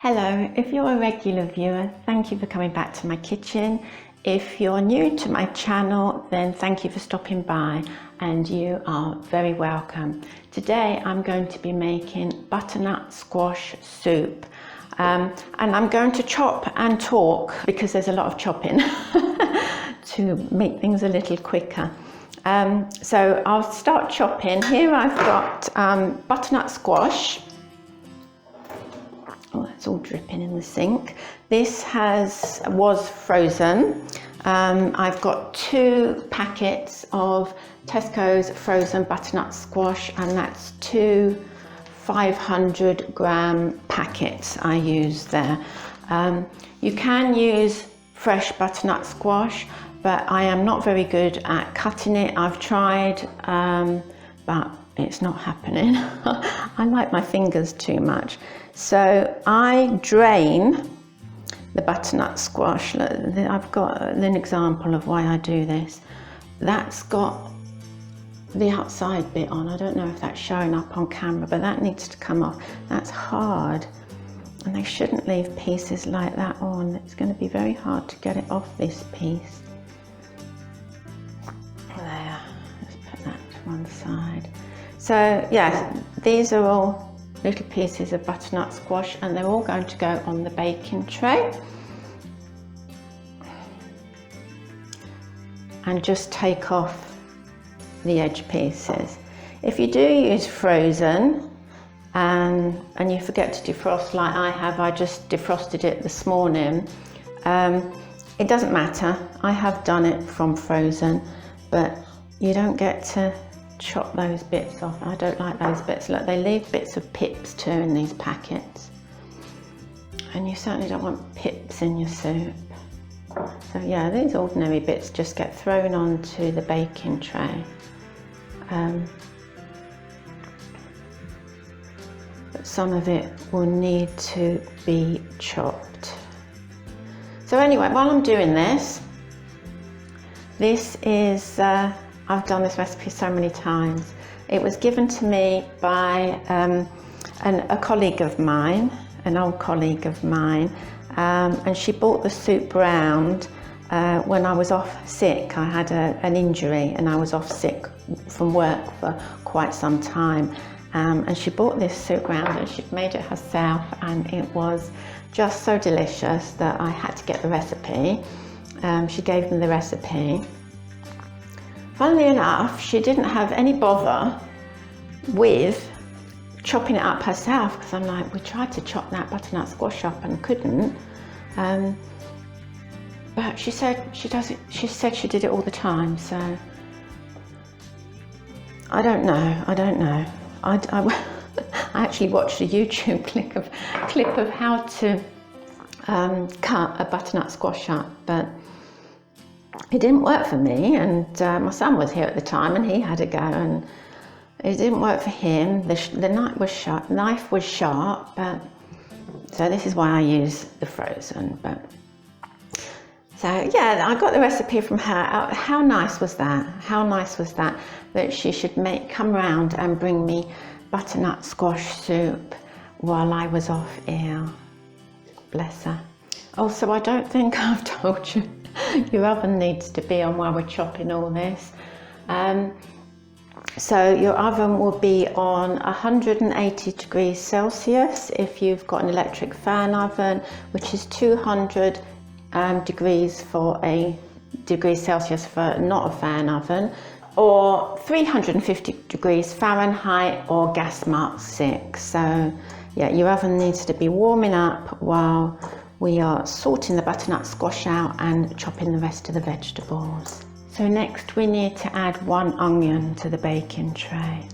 Hello, if you're a regular viewer, thank you for coming back to my kitchen. If you're new to my channel, then thank you for stopping by and you are very welcome. Today I'm going to be making butternut squash soup and I'm going to chop and talk because there's a lot of chopping to make things a little quicker. So I'll start chopping. Here I've got butternut squash. Oh, it's all dripping in the sink. This was frozen. I've got 2 packets of Tesco's frozen butternut squash, and that's 2 500-gram packets I use there. You can use fresh butternut squash, but I am not very good at cutting it. I've tried, but it's not happening. I like my fingers too much. So I drain the butternut squash. I've got an example of why I do this. That's got the outside bit on. I don't know if that's showing up on camera, but that needs to come off. That's hard, and they shouldn't leave pieces like that on. It's going to be very hard to get it off this piece. There, let's put that to one side. So yeah, these are all little pieces of butternut squash and they're all going to go on the baking tray. And just take off the edge pieces. If you do use frozen and you forget to defrost like I have, I just defrosted it this morning, it doesn't matter. I have done it from frozen, but you don't get to chop those bits off. I don't like those bits. Look, they leave bits of pips too in these packets, and you certainly don't want pips in your soup. So yeah, these ordinary bits just get thrown onto the baking tray. But some of it will need to be chopped. So anyway, while I'm doing this, this is I've done this recipe so many times. It was given to me by a colleague of mine, an old colleague of mine, and she brought the soup round when I was off sick. I had an injury and I was off sick from work for quite some time. And she brought this soup round and she'd made it herself, and it was just so delicious that I had to get the recipe. She gave me the recipe. Funnily enough, she didn't have any bother with chopping it up herself, because I'm like, we tried to chop that butternut squash up and couldn't. But she said she does it. She said she did it all the time. So I don't know. I actually watched a YouTube clip of how to cut a butternut squash up, but it didn't work for me, and my son was here at the time and he had a go and it didn't work for him. The knife was sharp, but so this is why I use the frozen. But so yeah, I got the recipe from her. How nice was that? How nice was that she should come round and bring me butternut squash soup while I was off ill. Bless her. Also, I don't think I've told you, your oven needs to be on while we're chopping all this. So your oven will be on 180 degrees Celsius if you've got an electric fan oven, which is 200 degrees Celsius for not a fan oven, or 350 degrees Fahrenheit or gas mark 6. So yeah, your oven needs to be warming up while we are sorting the butternut squash out and chopping the rest of the vegetables. So next we need to add 1 onion to the baking tray.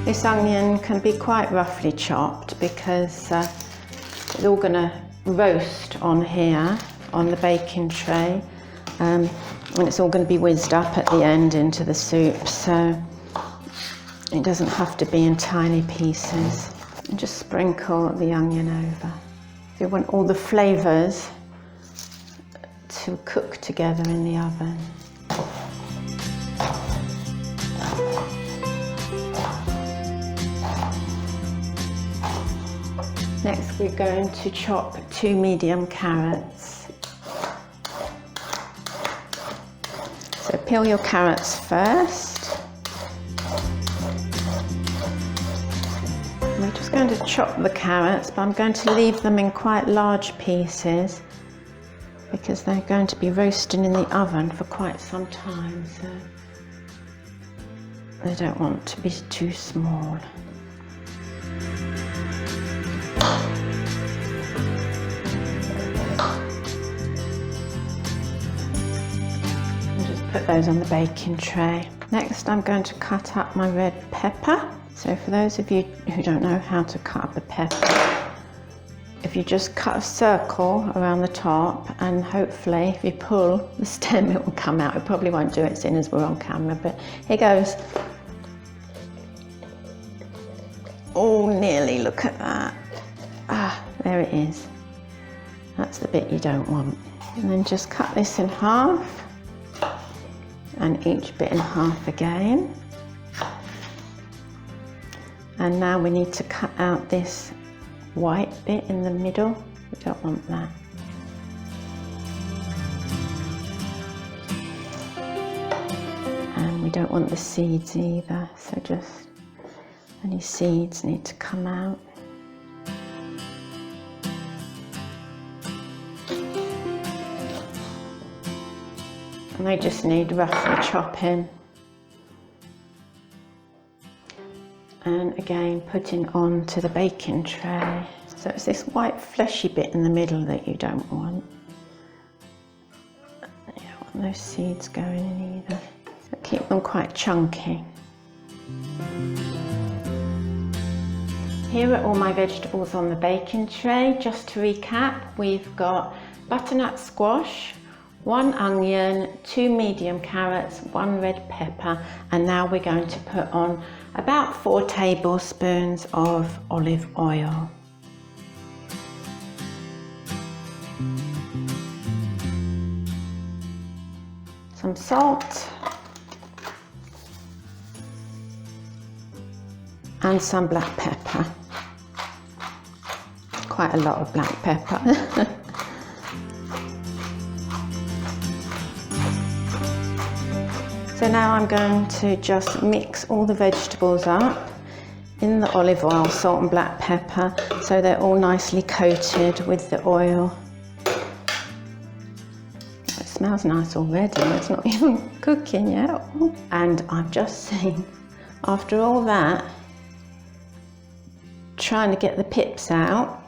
This onion can be quite roughly chopped because it's all going to roast on here on the baking tray, and it's all going to be whizzed up at the end into the soup, so it doesn't have to be in tiny pieces. And just sprinkle the onion over. You want all the flavours to cook together in the oven. Next we're going to chop 2 medium carrots. So peel your carrots first. We're just going to chop the carrots, but I'm going to leave them in quite large pieces because they're going to be roasting in the oven for quite some time, so they don't want to be too small. I'll just put those on the baking tray. Next I'm going to cut up my red pepper. So for those of you who don't know how to cut up a pepper, if you just cut a circle around the top and hopefully if you pull the stem it will come out. It probably won't do it seeing as we're on camera, but here goes. Oh, nearly, look at that. Ah, there it is. That's the bit you don't want. And then just cut this in half and each bit in half again. And now we need to cut out this white bit in the middle. We don't want that. And we don't want the seeds either, so just any seeds need to come out. And they just need roughly chopping. And again putting onto the baking tray. So it's this white fleshy bit in the middle that you don't want. You don't want those seeds going in either. So keep them quite chunky. Here are all my vegetables on the baking tray. Just to recap, we've got butternut squash, 1 onion, 2 medium carrots, 1 red pepper, and now we're going to put on about 4 tablespoons of olive oil. Some salt and some black pepper. Quite a lot of black pepper. So now I'm going to just mix all the vegetables up in the olive oil, salt and black pepper, so they're all nicely coated with the oil. It smells nice already, it's not even cooking yet. And I've just seen, after all that, trying to get the pips out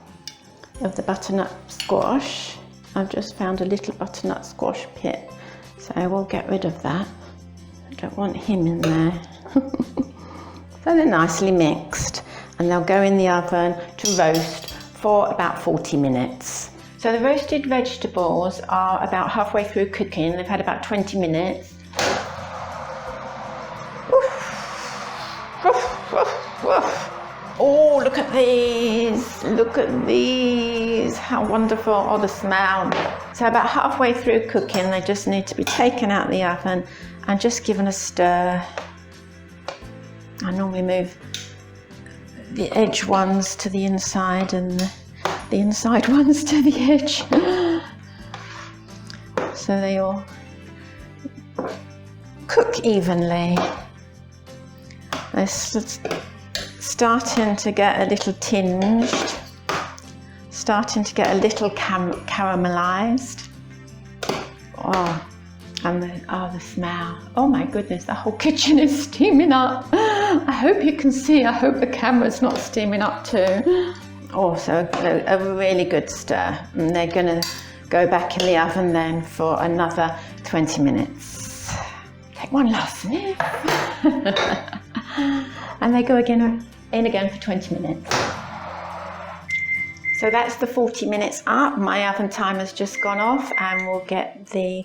of the butternut squash, I've just found a little butternut squash pip, so I will get rid of that. I don't want him in there. So they're nicely mixed and they'll go in the oven to roast for about 40 minutes. So the roasted vegetables are about halfway through cooking. They've had about 20 minutes. Oh, look at these, look at these, how wonderful, oh the smell. So about halfway through cooking, they just need to be taken out of the oven and just given a stir. I normally move the edge ones to the inside and the inside ones to the edge. So they all cook evenly. They're starting to get a little tinged, starting to get a little caramelized. Oh, and the smell. Oh my goodness, the whole kitchen is steaming up. I hope you can see, I hope the camera's not steaming up too. Oh, so a really good stir. And they're gonna go back in the oven then for another 20 minutes. Take one last sniff. And they go in again for 20 minutes. So that's the 40 minutes up. My oven timer's just gone off and we'll get the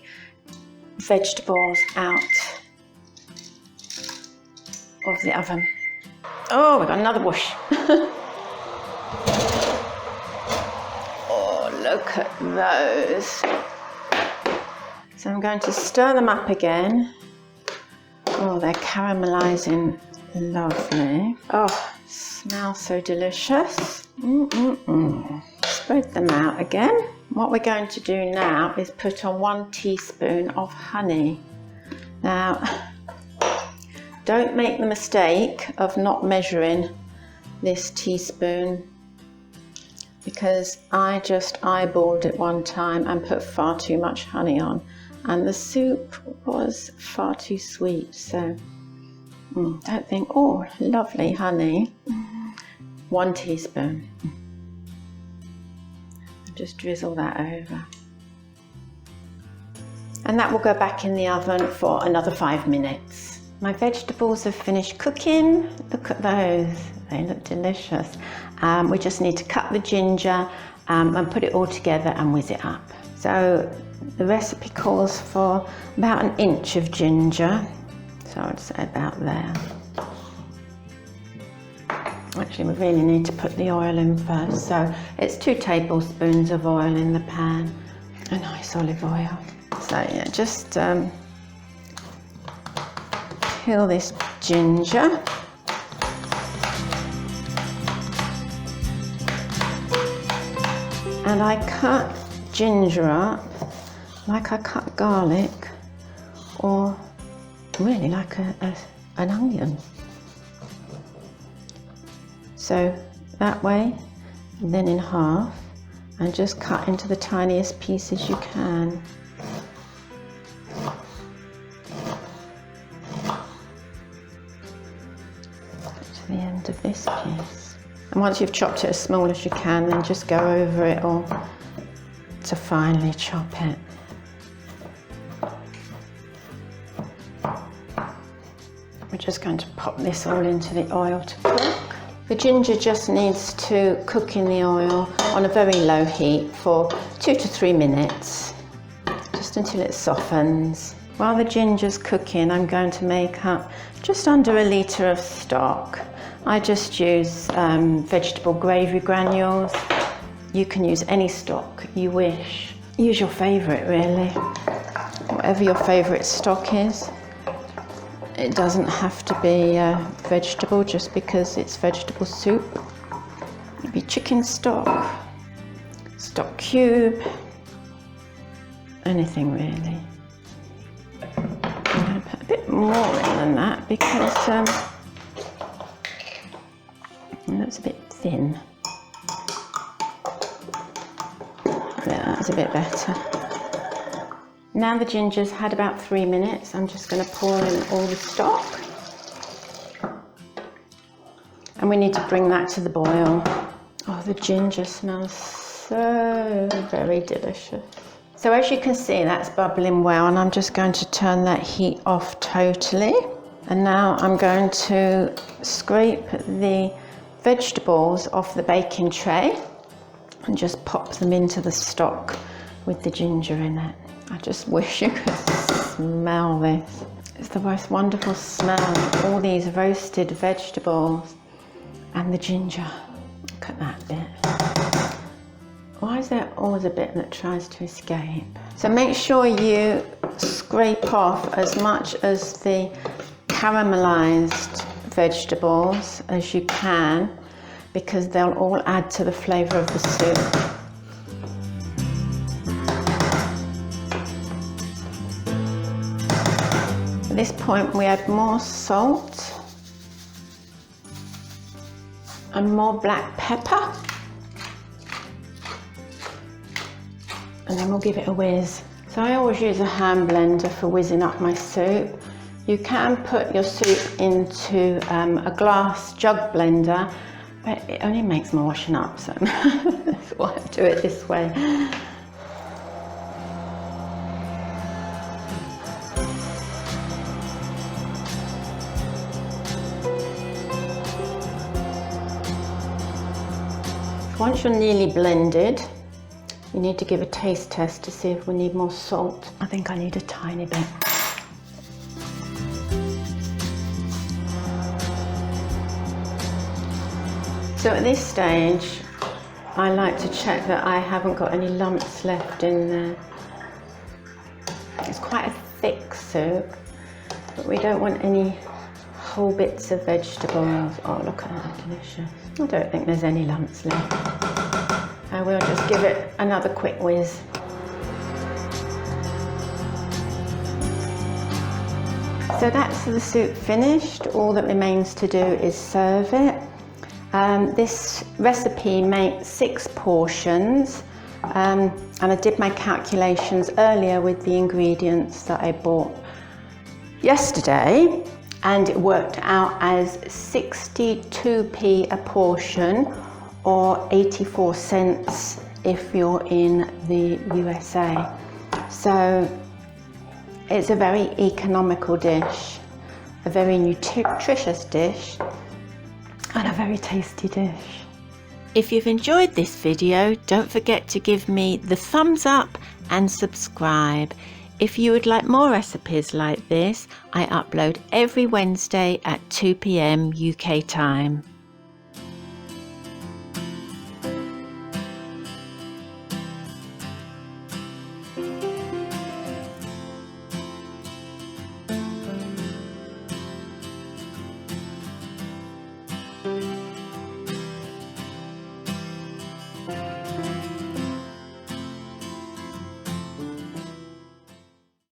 vegetables out of the oven. Oh, we've got another whoosh. Oh, look at those. So I'm going to stir them up again. Oh, they're caramelizing lovely. Oh, Smells so delicious. Spread them out again. What we're going to do now is put on 1 teaspoon of honey. Now, don't make the mistake of not measuring this teaspoon, because I just eyeballed it one time and put far too much honey on, and the soup was far too sweet. So don't think, oh, lovely honey. 1 teaspoon. Just drizzle that over. And that will go back in the oven for another 5 minutes. My vegetables have finished cooking. Look at those, they look delicious. We just need to cut the ginger and put it all together and whiz it up. So the recipe calls for about 1 inch of ginger. So I'd say about there. Actually, we really need to put the oil in first. So it's 2 tablespoons of oil in the pan. A nice olive oil. So yeah, just peel this ginger. And I cut ginger up like I cut garlic, or really like an onion. So that way, and then in half, and just cut into the tiniest pieces you can. To the end of this piece. And once you've chopped it as small as you can, then just go over it all to finely chop it. We're just going to pop this all into the oil to cook. The ginger just needs to cook in the oil on a very low heat for 2 to 3 minutes, just until it softens. While the ginger's cooking, I'm going to make up just under 1 litre of stock. I just use vegetable gravy granules. You can use any stock you wish. Use your favourite, really. Whatever your favourite stock is. It doesn't have to be vegetable just because it's vegetable soup. It could be chicken stock, stock cube, anything really. I'm going to put a bit more in than that because it looks a bit thin. Yeah, that's a bit better. Now the ginger's had about 3 minutes, I'm just going to pour in all the stock. And we need to bring that to the boil. Oh, the ginger smells so very delicious. So as you can see, that's bubbling well, and I'm just going to turn that heat off totally. And now I'm going to scrape the vegetables off the baking tray and just pop them into the stock with the ginger in it. I just wish you could smell this. It's the most wonderful smell of all these roasted vegetables and the ginger. Look at that bit. Why is there always a bit that tries to escape? So make sure you scrape off as much as the caramelized vegetables as you can, because they'll all add to the flavor of the soup. At this point we add more salt and more black pepper, and then we'll give it a whiz. So I always use a hand blender for whizzing up my soup. You can put your soup into a glass jug blender, but it only makes more washing up, so that's why I do it this way. Once you're nearly blended, you need to give a taste test to see if we need more salt. I think I need a tiny bit. So at this stage, I like to check that I haven't got any lumps left in there. It's quite a thick soup, but we don't want any whole bits of vegetables. Oh, look at that, delicious. I don't think there's any lumps left. I will just give it another quick whiz. So that's the soup finished. All that remains to do is serve it. This recipe makes 6 portions, and I did my calculations earlier with the ingredients that I bought yesterday, and it worked out as 62p a portion, or 84 cents if you're in the USA. So it's a very economical dish, a very nutritious dish, and a very tasty dish. If you've enjoyed this video, don't forget to give me the thumbs up and subscribe. If you would like more recipes like this, I upload every Wednesday at 2 p.m. UK time.